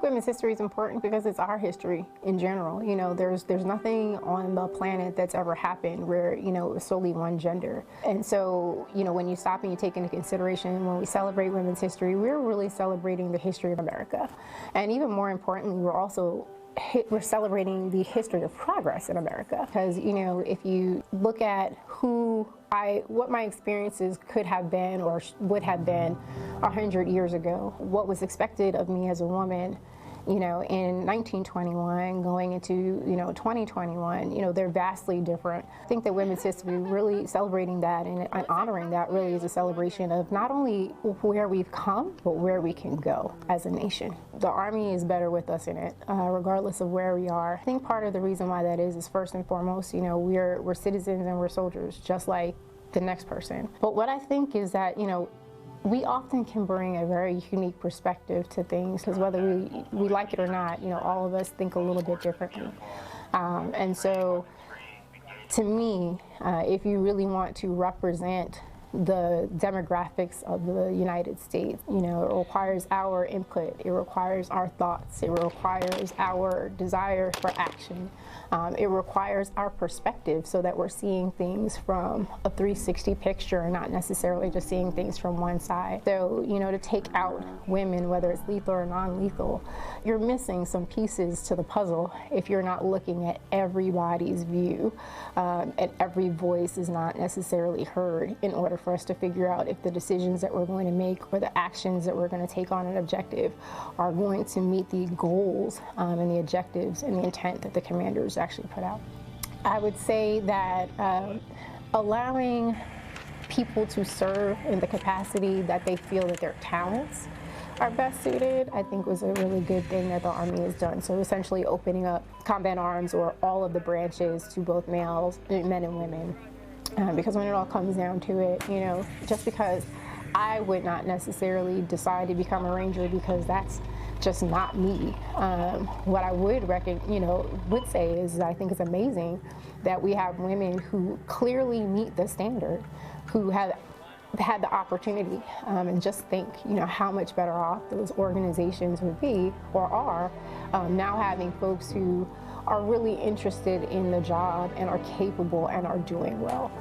Women's history is important because it's our history in general. You know, there's nothing on the planet that's ever happened where, you know, it was solely one gender. And so, you know, when you stop and you take into consideration when we celebrate women's history, we're really celebrating the history of America. And even more importantly, we're celebrating the history of progress in America. Because, you know, if you look at what my experiences could have been or would have been 100 years ago, what was expected of me as a woman, you know, in 1921 going into, you know, 2021, you know, they're vastly different. I think that women's history, really celebrating that and honoring that, really is a celebration of not only where we've come, but where we can go as a nation. The Army is better with us in it, regardless of where we are. I think part of the reason why that is first and foremost, you know, we're citizens and we're soldiers, just like the next person. But what I think is that, you know, we often can bring a very unique perspective to things, because whether we like it or not, you know, all of us think a little bit differently. And so, to me, if you really want to represent the demographics of the United States, you know, it requires our input, it requires our thoughts, it requires our desire for action, it requires our perspective so that we're seeing things from a 360 picture and not necessarily just seeing things from one side. So, you know, to take out women, whether it's lethal or non-lethal, you're missing some pieces to the puzzle if you're not looking at everybody's view, and every voice is not necessarily heard in order for us to figure out if the decisions that we're going to make or the actions that we're going to take on an objective are going to meet the goals and the objectives and the intent that the commanders actually put out. I would say that allowing people to serve in the capacity that they feel that their talents are best suited, I think was a really good thing that the Army has done. So essentially opening up combat arms or all of the branches to both males, men and women. Because when it all comes down to it, you know, just because I would not necessarily decide to become a Ranger because that's just not me. What I would say is I think it's amazing that we have women who clearly meet the standard, who have had the opportunity, and just think, you know, how much better off those organizations would be or are now having folks who are really interested in the job and are capable and are doing well.